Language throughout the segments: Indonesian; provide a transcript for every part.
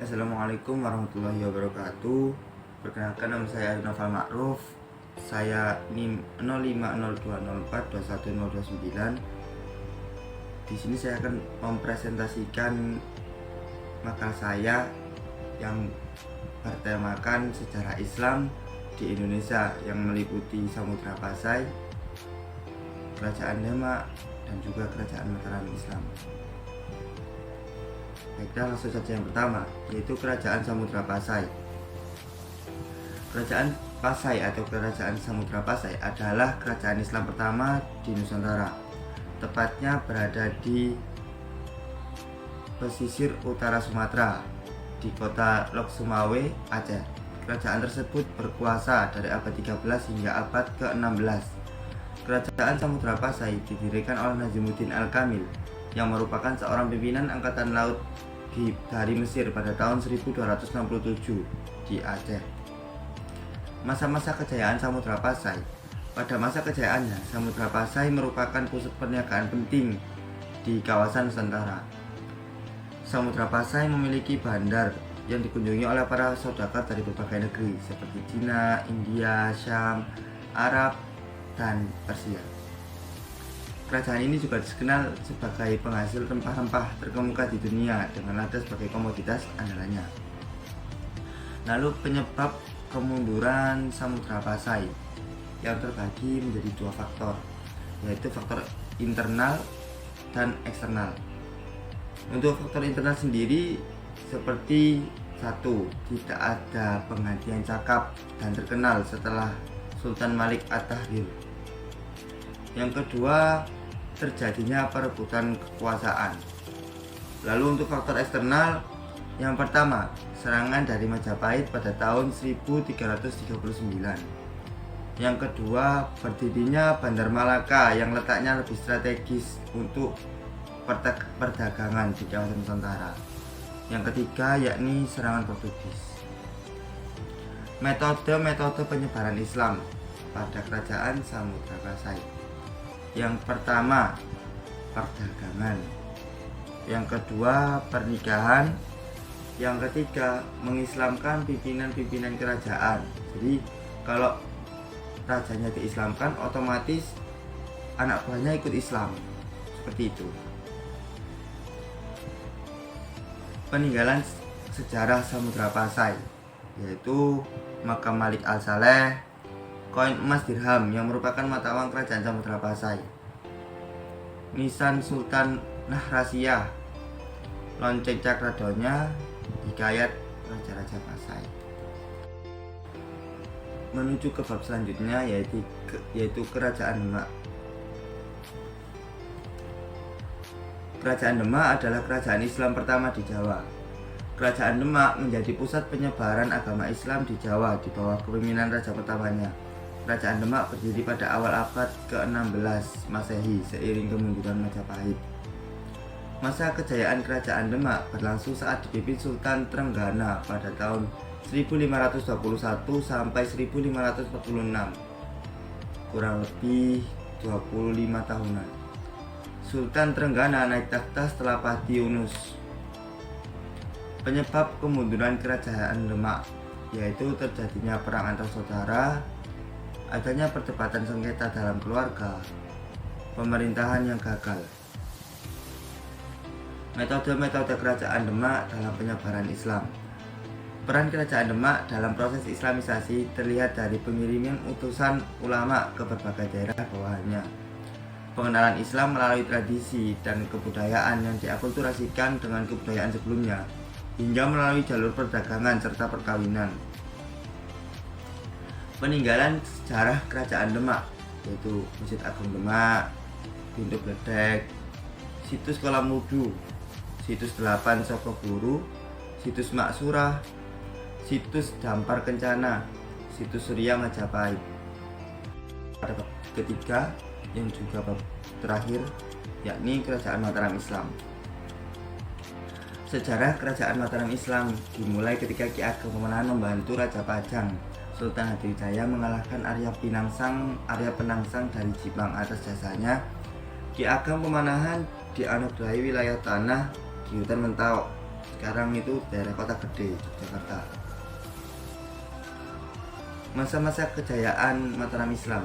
Assalamualaikum warahmatullahi wabarakatuh. Perkenalkan, nama saya Noval Ma'ruf. Saya NIM 0502042129. Di sini saya akan mempresentasikan makalah saya yang bertemakan sejarah Islam di Indonesia yang meliputi Samudra Pasai, Kerajaan Demak, dan juga Kerajaan Mataram Islam. Baiklah, langsung saja yang pertama, yaitu Kerajaan Samudra Pasai. Kerajaan Pasai atau Kerajaan Samudra Pasai adalah kerajaan Islam pertama di Nusantara. Tepatnya berada di pesisir utara Sumatera, di kota Lok Sumawe, Aceh. Kerajaan tersebut berkuasa dari abad 13 hingga abad ke-16. Kerajaan Samudra Pasai didirikan oleh Nazimuddin Al-Kamil yang merupakan seorang pimpinan angkatan laut dari Mesir pada tahun 1267 di Aceh. Masa-masa kejayaan Samudra Pasai. Pada masa kejayaannya, Samudra Pasai merupakan pusat perniagaan penting di kawasan Nusantara. Samudra Pasai memiliki bandar yang dikunjungi oleh para saudagar dari berbagai negeri seperti Cina, India, Syam, Arab, dan Persia. Kerajaan ini juga dikenal sebagai penghasil rempah-rempah terkemuka di dunia dengan lada sebagai komoditas andalannya. Lalu penyebab kemunduran Samudra Pasai yang terbagi menjadi dua faktor, yaitu faktor internal dan eksternal. Untuk faktor internal sendiri seperti satu, tidak ada penggantian cakap dan terkenal setelah Sultan Malik At-Tahrir. Yang kedua, terjadinya perebutan kekuasaan. Lalu untuk faktor eksternal, yang pertama, serangan dari Majapahit pada tahun 1339. Yang kedua, berdirinya Bandar Malaka yang letaknya lebih strategis untuk perdagangan di kawasan Nusantara. Yang ketiga, yakni serangan Portugis. Metode penyebaran Islam pada Kerajaan Samudra Pasai. Yang pertama, perdagangan. Yang kedua, pernikahan. Yang ketiga, mengislamkan pimpinan-pimpinan kerajaan. Jadi kalau rajanya diislamkan, otomatis anak buahnya ikut Islam. Seperti itu. Peninggalan sejarah Samudra Pasai, yaitu makam Malik Al-Saleh, koin emas dirham yang merupakan mata uang kerajaan Samudra Pasai, nisan Sultan Nahrasiyah, lonceng Cakradonya, hikayat Raja-Raja Pasai. Menuju ke bab selanjutnya, yaitu Kerajaan Demak. Kerajaan Demak adalah kerajaan Islam pertama di Jawa. Kerajaan Demak menjadi pusat penyebaran agama Islam di Jawa di bawah kepemimpinan raja pertamanya. Kerajaan Demak berdiri pada awal abad ke-16 Masehi seiring kemunduran Majapahit. Masa kejayaan Kerajaan Demak berlangsung saat dipimpin Sultan Trenggana pada tahun 1521 sampai 1546, kurang lebih 25 tahunan. Sultan Trenggana naik takhta setelah Pati Yunus. Penyebab kemunduran Kerajaan Demak yaitu terjadinya perang antar saudara, adanya perdebatan sengketa dalam keluarga, pemerintahan yang gagal. Metode Kerajaan Demak dalam penyebaran Islam. Peran Kerajaan Demak dalam proses Islamisasi terlihat dari pengiriman utusan ulama ke berbagai daerah bawahannya, pengenalan Islam melalui tradisi dan kebudayaan yang diakulturasikan dengan kebudayaan sebelumnya, hingga melalui jalur perdagangan serta perkawinan. Peninggalan sejarah Kerajaan Demak, yaitu Masjid Agung Demak, Pintu Bledek, situs Kolam Wudu, situs 8 Sokoguru, situs Maksurah, situs Dampar Kencana, situs Surya Majapahit. Pada bab ketiga yang juga bab terakhir, yakni Kerajaan Mataram Islam. Sejarah Kerajaan Mataram Islam dimulai ketika Ki Ageng Pemanahan membantu Raja Pajang Sultan Hadiwijaya mengalahkan Arya Penangsang dari Jipang. Atas jasanya, Ki Ageng Pemanahan dianugerahi wilayah tanah di hutan Mentawai Sekarang itu daerah Kota Gede, Jakarta. Masa-masa kejayaan Mataram Islam.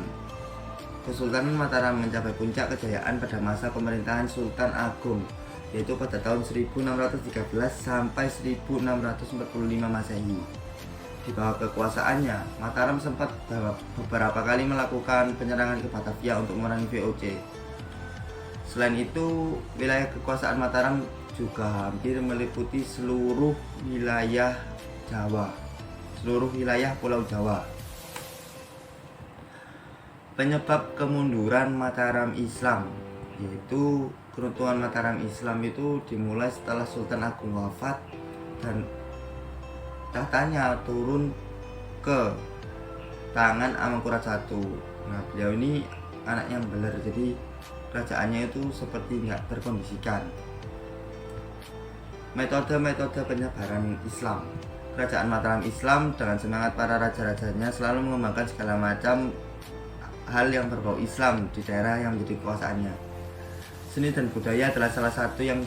Kesultanan Mataram mencapai puncak kejayaan pada masa pemerintahan Sultan Agung, yaitu pada tahun 1613 sampai 1645 Masehi. Di bawah kekuasaannya, Mataram sempat beberapa kali melakukan penyerangan ke Batavia untuk memerangi VOC. Selain itu, wilayah kekuasaan Mataram juga hampir meliputi seluruh wilayah Pulau Jawa. Penyebab kemunduran Mataram Islam, yaitu keruntuhan Mataram Islam itu dimulai setelah Sultan Agung wafat dan tahtanya turun ke tangan Amangkurat I. Nah, beliau ini anak yang beler, jadi kerajaannya itu seperti nggak terkondisikan. Metode-metode penyebaran Islam. Kerajaan Mataram Islam dengan semangat para raja-rajanya selalu mengembangkan segala macam hal yang berbau Islam di daerah yang menjadi kekuasaannya. Seni dan budaya adalah salah satu yang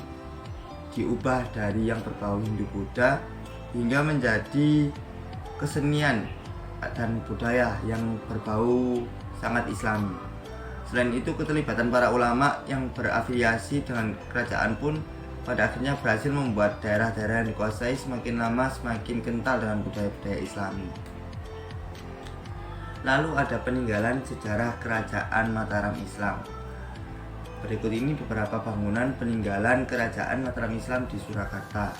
diubah dari yang berbau Hindu-Buddha hingga menjadi kesenian dan budaya yang berbau sangat Islami. Selain itu, keterlibatan para ulama yang berafiliasi dengan kerajaan pun pada akhirnya berhasil membuat daerah-daerah yang dikuasai semakin lama semakin kental dengan budaya-budaya Islami. Lalu ada peninggalan sejarah kerajaan Mataram Islam. Berikut ini beberapa bangunan peninggalan kerajaan Mataram Islam di Surakarta,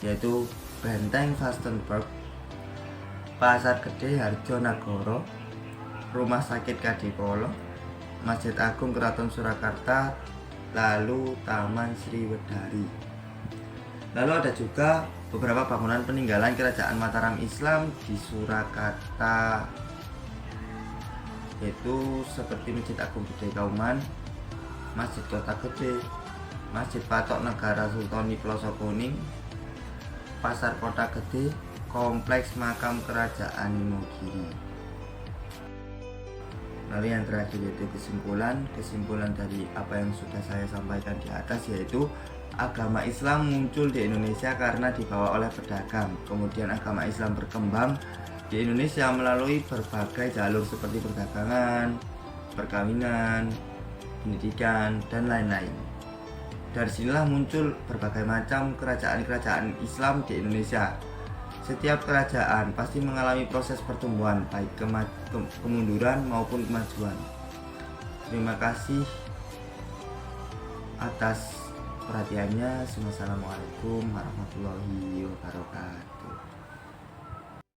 yaitu Benteng Vastenburg, Pasar Gede Harjonagoro, Rumah Sakit Kadipolo, Masjid Agung Keraton Surakarta, lalu Taman Sriwedari. Lalu ada juga beberapa bangunan peninggalan kerajaan Mataram Islam di Surakarta, yaitu seperti Masjid Agung Gede Kauman, Masjid Kota Gede, Masjid Patok Negara Sultani Pelosok Kuning, Pasar Kota Gede, Kompleks Makam Kerajaan Imogiri. Lalu yang terakhir yaitu kesimpulan dari apa yang sudah saya sampaikan di atas, yaitu agama Islam muncul di Indonesia karena dibawa oleh pedagang. Kemudian agama Islam berkembang di Indonesia melalui berbagai jalur seperti perdagangan, perkawinan, pendidikan, dan lain-lain. Dari sinilah muncul berbagai macam kerajaan-kerajaan Islam di Indonesia. Setiap kerajaan pasti mengalami proses pertumbuhan, baik kemunduran maupun kemajuan. Terima kasih atas perhatiannya. Wassalamualaikum warahmatullahi wabarakatuh.